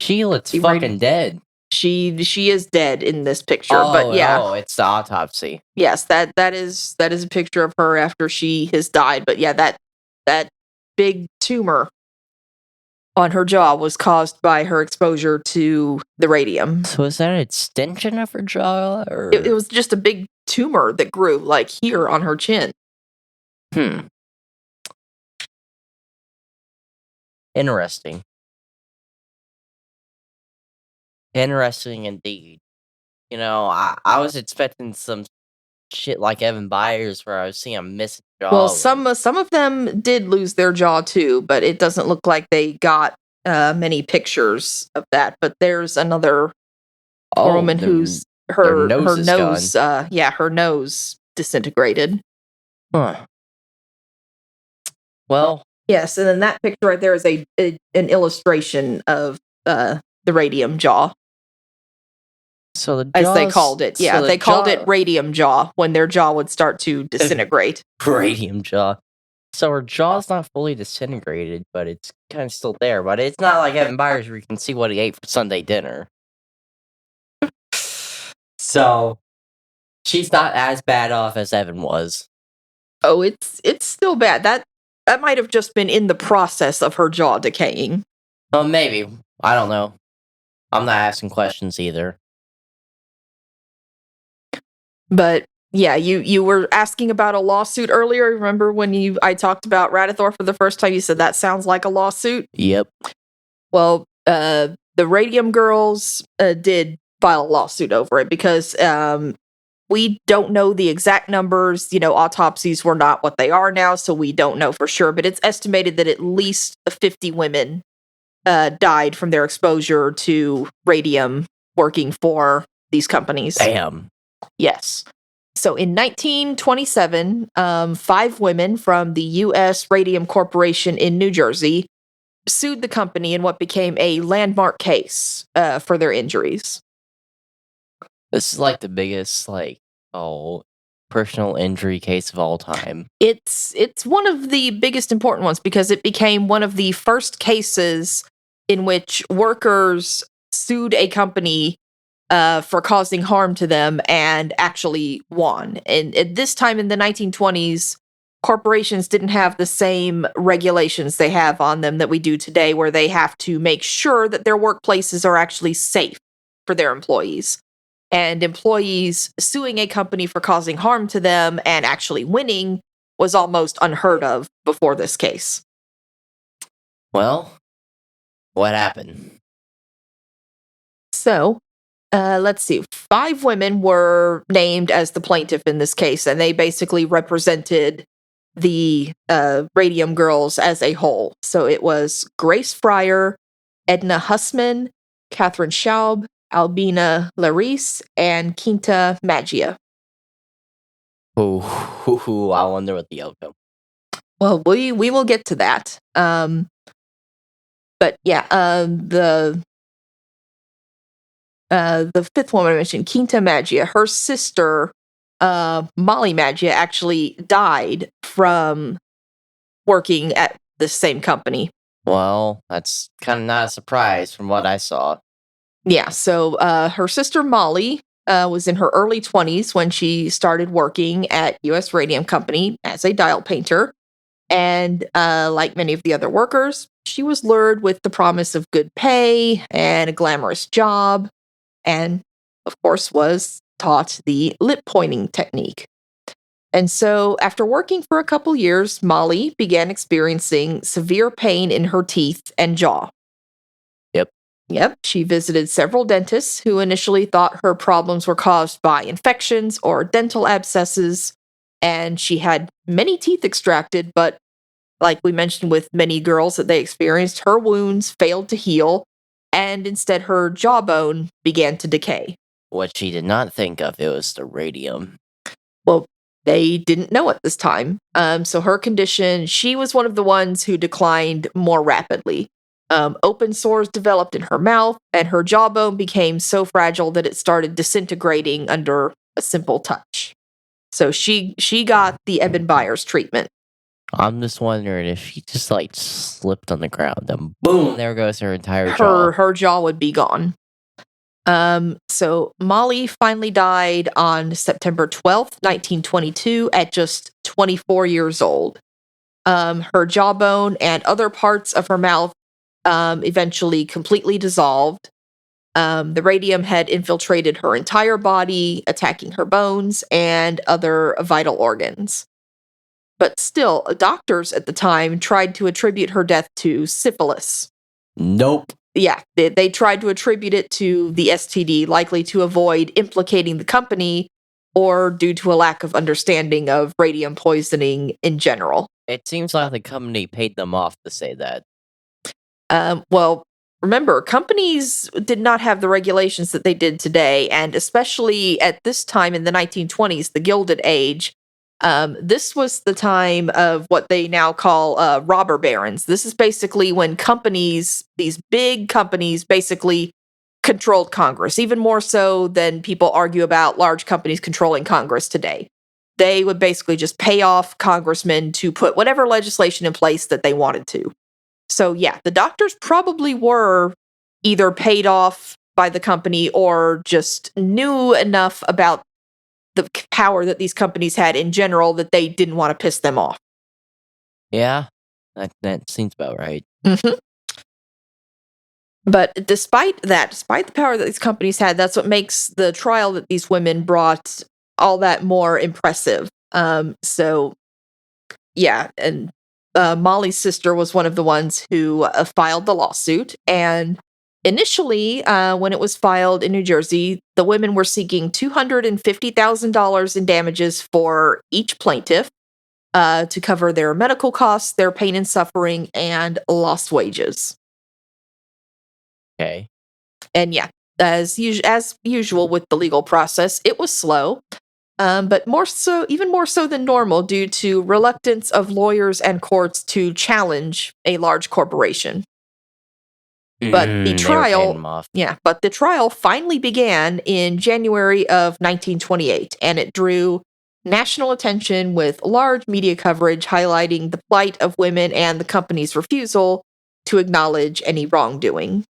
She looks the fucking dead. She is dead in this picture, but yeah, Oh, it's the autopsy. yes, that is a picture of her after she has died. But yeah, that big tumor on her jaw was caused by her exposure to the radium. So is that an extension of her jaw, or It was just a big tumor that grew like here on her chin. hmm? Interesting. Interesting indeed. I was expecting some shit like Eben Byers where I was seeing a missing Well, jaw. some of them did lose their jaw too, but it doesn't look like they got many pictures of that. But there's another woman whose their her nose is nose, yeah, her nose disintegrated. Huh. Well, Yes, and then that picture right there is an illustration of the radium jaw, so the as they jaws, called it. Yeah, so the they called it jaw- radium jaw when their jaw would start to disintegrate. radium jaw. So her jaw's not fully disintegrated, but it's kind of still there. But it's not like Evan Byers where you can see what he ate for Sunday dinner. So she's not as bad off as Evan was. Oh, it's still bad. That might have just been in the process of her jaw decaying. Well, maybe. I don't know. I'm not asking questions either. But yeah, you were asking about a lawsuit earlier. Remember when I talked about Radithor for the first time? You said that sounds like a lawsuit. Yep. Well, the Radium Girls did file a lawsuit over it because we don't know the exact numbers. Autopsies were not what they are now, so we don't know for sure. But it's estimated that at least 50 women died from their exposure to radium working for these companies. Damn. Yes. So in 1927, 5 women from the U.S. Radium Corporation in New Jersey sued the company in what became a landmark case for their injuries. This is like the biggest, like, oh, personal injury case of all time. It's one of the biggest important ones because it became one of the first cases in which workers sued a company for causing harm to them and actually won. And at this time in the 1920s, corporations didn't have the same regulations they have on them that we do today, where they have to make sure that their workplaces are actually safe for their employees. And employees suing a company for causing harm to them and actually winning was almost unheard of before this case. Well, what happened? So, let's see. 5 women were named as the plaintiff in this case, and they basically represented the Radium Girls as a whole. So it was Grace Fryer, Edna Hussman, Catherine Schaub, Albina Larice, and Quinta Magia. I wonder what the outcome. Well, we will get to that. But yeah, the fifth woman I mentioned, Quinta Magia, her sister, Molly Magia, actually died from working at the same company. Well, that's kind of not a surprise from what I saw. Yeah, so her sister Molly was in her early 20s when she started working at US Radium Company as a dial painter. And like many of the other workers, she was lured with the promise of good pay and a glamorous job, and of course was taught the lip pointing technique. And so, after working for a couple years, Molly began experiencing severe pain in her teeth and jaw. Yep. Yep, she visited several dentists who initially thought her problems were caused by infections or dental abscesses, and she had many teeth extracted, but like we mentioned with many girls that they experienced, her wounds failed to heal, and instead her jawbone began to decay. What she did not think of, it was the radium. Well, they didn't know at this time. So her condition, she was one of the ones who declined more rapidly. Open sores developed in her mouth, and her jawbone became so fragile that it started disintegrating under a simple touch. So she got the Eben Byers treatment. I'm just wondering if she just like slipped on the ground and boom, there goes her entire Her jaw. her jaw would be gone. So Molly finally died on September 12th, 1922, at just 24 years old. Her jawbone and other parts of her mouth eventually completely dissolved. The radium had infiltrated her entire body, attacking her bones and other vital organs. But still, doctors at the time tried to attribute her death to syphilis. Nope. Yeah, they tried to attribute it to the STD, likely to avoid implicating the company or due to a lack of understanding of radium poisoning in general. It seems like the company paid them off to say that. Well, remember, companies did not have the regulations that they did today, and especially at this time in the 1920s, the Gilded Age. This was the time of what they now call robber barons. This is basically when companies, these big companies, basically controlled Congress, even more so than people argue about large companies controlling Congress today. They would basically just pay off congressmen to put whatever legislation in place that they wanted to. So, yeah, the doctors probably were either paid off by the company or just knew enough about the power that these companies had in general that they didn't want to piss them off. Yeah, that seems about right. Mhm. But despite that, despite the power that these companies had, that's what makes the trial that these women brought all that more impressive. So, yeah, and Molly's sister was one of the ones who filed the lawsuit. And initially, when it was filed in New Jersey, the women were seeking $250,000 in damages for each plaintiff to cover their medical costs, their pain and suffering, and lost wages. Okay. And yeah, as usual with the legal process, it was slow. but even more so than normal, due to reluctance of lawyers and courts to challenge a large corporation. But the They were paying trial, them off. but the trial finally began in January of 1928, and it drew national attention with large media coverage highlighting the plight of women and the company's refusal to acknowledge any wrongdoing.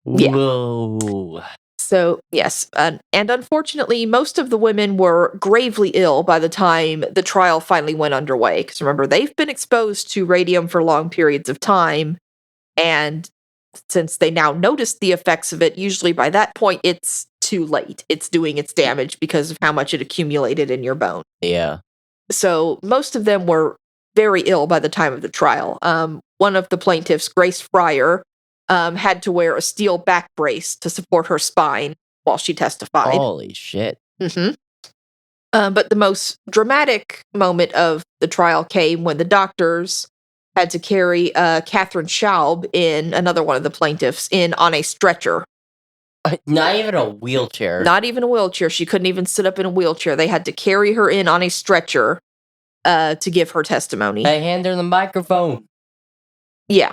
Yeah. Whoa. So, yes, and unfortunately, most of the women were gravely ill by the time the trial finally went underway. Because remember, they've been exposed to radium for long periods of time, and since they now noticed the effects of it, usually by that point, it's too late. It's doing its damage because of how much it accumulated in your bone. Yeah. So, most of them were very ill by the time of the trial. One of the plaintiffs, Grace Fryer, had to wear a steel back brace to support her spine while she testified. Holy shit. hmm but the most dramatic moment of the trial came when the doctors had to carry Catherine Schaub, another one of the plaintiffs, in on a stretcher. Not even a wheelchair. Not even a wheelchair. She couldn't even sit up in a wheelchair. They had to carry her in on a stretcher to give her testimony. I hand her the microphone. Yeah.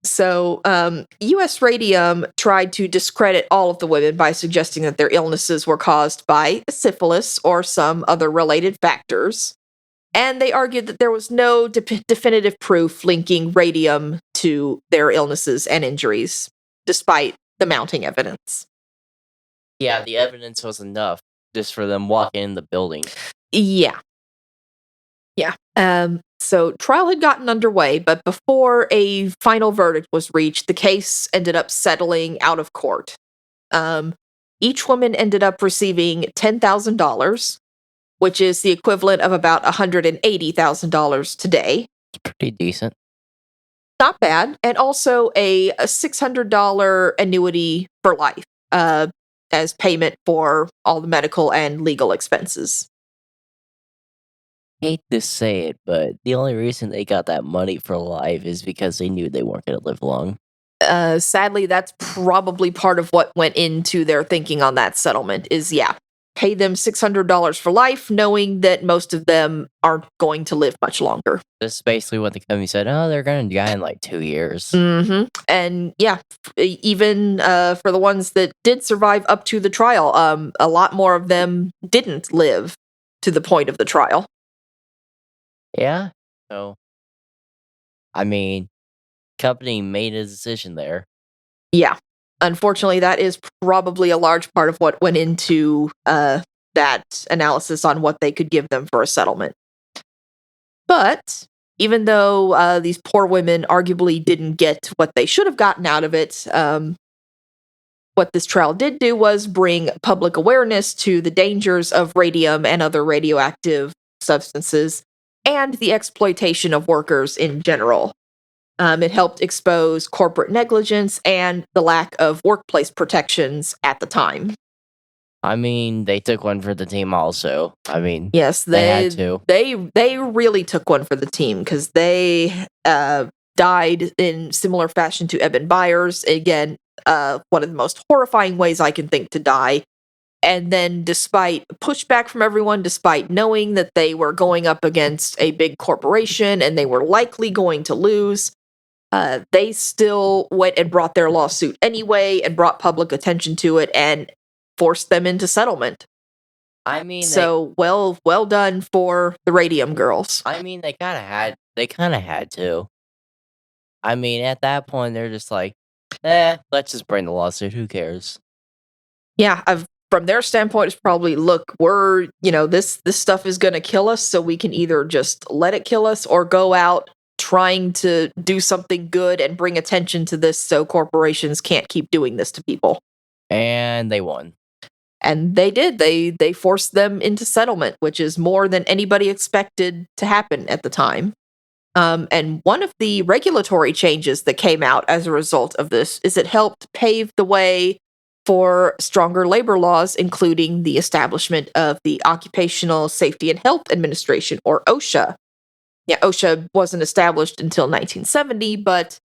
So, U.S. Radium tried to discredit all of the women by suggesting that their illnesses were caused by syphilis or some other related factors. And they argued that there was no definitive proof linking radium to their illnesses and injuries, despite the mounting evidence. Yeah, the evidence was enough just for them walking in the building. Yeah. So trial had gotten underway, but before a final verdict was reached, the case ended up settling out of court. Each woman ended up receiving $10,000, which is the equivalent of about $180,000 today. It's pretty decent. Not bad. And also a $600 annuity for life as payment for all the medical and legal expenses. Hate to say it, but the only reason they got that money for life is because they knew they weren't going to live long. Sadly, that's probably part of what went into their thinking on that settlement is, pay them $600 for life, knowing that most of them aren't going to live much longer. This is basically what the company said. Oh, they're going to die in like 2 years. And even for the ones that did survive up to the trial, a lot more of them didn't live to the point of the trial. Yeah. So, I mean, company made a decision there. Yeah. Unfortunately, that is probably a large part of what went into that analysis on what they could give them for a settlement. But even though these poor women arguably didn't get what they should have gotten out of it, what this trial did do was bring public awareness to the dangers of radium and other radioactive substances and the exploitation of workers in general. It helped expose corporate negligence and the lack of workplace protections at the time. I mean, they took one for the team also. I mean, Yes, they had to. They really took one for the team because they died in similar fashion to Eben Byers. Again, one of the most horrifying ways I can think to die. And then despite pushback from everyone, despite knowing that they were going up against a big corporation and they were likely going to lose, they still went and brought their lawsuit anyway and brought public attention to it and forced them into settlement. I mean, so well done for the Radium girls. I mean, they kind of had to. I mean, at that point, they're just like, let's just bring the lawsuit. Who cares? Yeah, from their standpoint, it's probably, look, we're, this stuff is going to kill us, so we can either just let it kill us or go out trying to do something good and bring attention to this so corporations can't keep doing this to people. And they won. And they did. They forced them into settlement, which is more than anybody expected to happen at the time. And one of the regulatory changes that came out as a result of this is it helped pave the way for stronger labor laws, including the establishment of the Occupational Safety and Health Administration, or OSHA. Yeah, OSHA wasn't established until 1970, but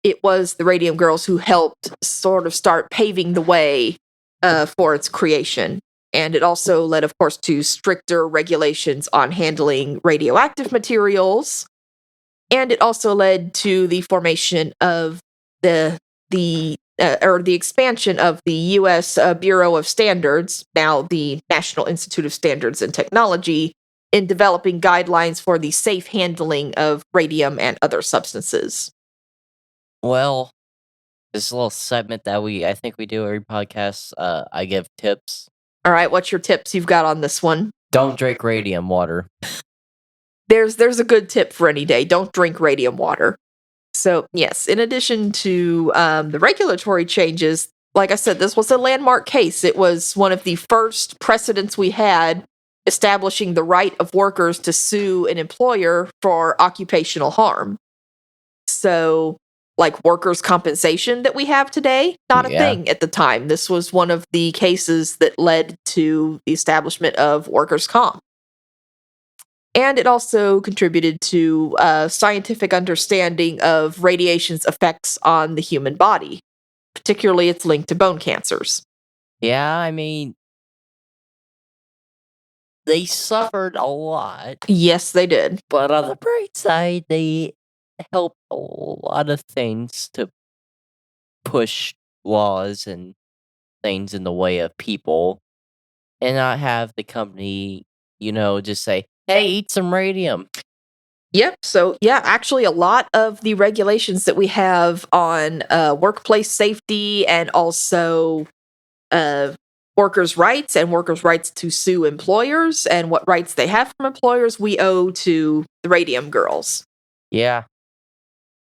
it was the Radium Girls who helped sort of start paving the way for its creation. And it also led, of course, to stricter regulations on handling radioactive materials. And it also led to the formation of the expansion of the U.S. Bureau of Standards, now the National Institute of Standards and Technology, in developing guidelines for the safe handling of radium and other substances. Well, this little segment that I think we do every podcast, I give tips. All right, what's your tips you've got on this one? Don't drink radium water. There's a good tip for any day. Don't drink radium water. So, yes, in addition to the regulatory changes, like I said, this was a landmark case. It was one of the first precedents we had establishing the right of workers to sue an employer for occupational harm. So, like workers' compensation that we have today, not a thing at the time. This was one of the cases that led to the establishment of workers' comp. And it also contributed to scientific understanding of radiation's effects on the human body, particularly its link to bone cancers. Yeah, I mean, they suffered a lot, Yes, they did. but on the bright side, they helped a lot of things to push laws and things in the way of people and not have the company, just say, hey, eat some radium. Yep. So, yeah, actually, a lot of the regulations that we have on workplace safety and also workers' rights and workers' rights to sue employers and what rights they have from employers, we owe to the Radium Girls. Yeah.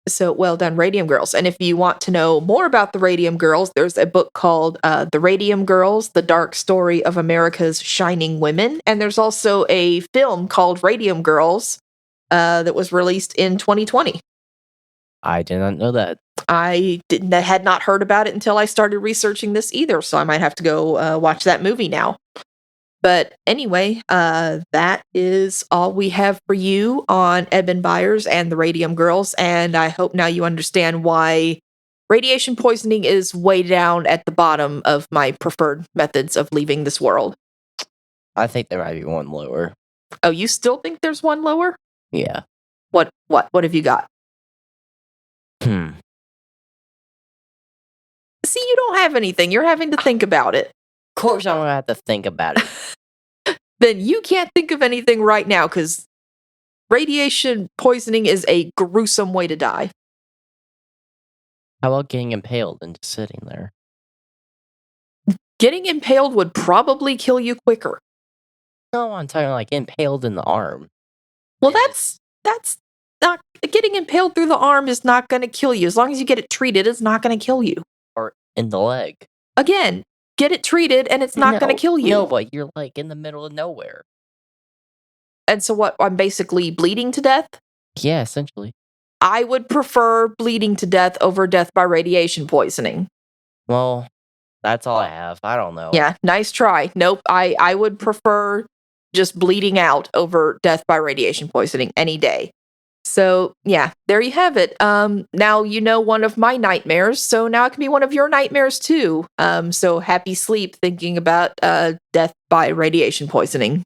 So, well done, Radium Girls. And if you want to know more about the Radium Girls, there's a book called The Radium Girls, The Dark Story of America's Shining Women. And there's also a film called Radium Girls that was released in 2020. I did not know that. I had not heard about it until I started researching this either, so I might have to go watch that movie now. But anyway, that is all we have for you on Eben Byers and the Radium Girls, and I hope now you understand why radiation poisoning is way down at the bottom of my preferred methods of leaving this world. I think there might be one lower. Oh, you still think there's one lower? Yeah. What have you got? See, you don't have anything. You're having to think about it. Of course I'm gonna have to think about it. Then you can't think of anything right now because radiation poisoning is a gruesome way to die. How about getting impaled and just sitting there? Getting impaled would probably kill you quicker. No, I'm talking like impaled in the arm. Well, that's not getting impaled through the arm is not going to kill you. As long as you get it treated, it's not going to kill you. Or in the leg. Again, get it treated and it's not going to kill you. No, but you're like in the middle of nowhere. And so what? I'm basically bleeding to death? Yeah, essentially. I would prefer bleeding to death over death by radiation poisoning. Well, that's all I have. I don't know. Yeah, nice try. Nope, I would prefer just bleeding out over death by radiation poisoning any day. So, yeah, there you have it. Now you know one of my nightmares, so now it can be one of your nightmares too. So happy sleep thinking about death by radiation poisoning.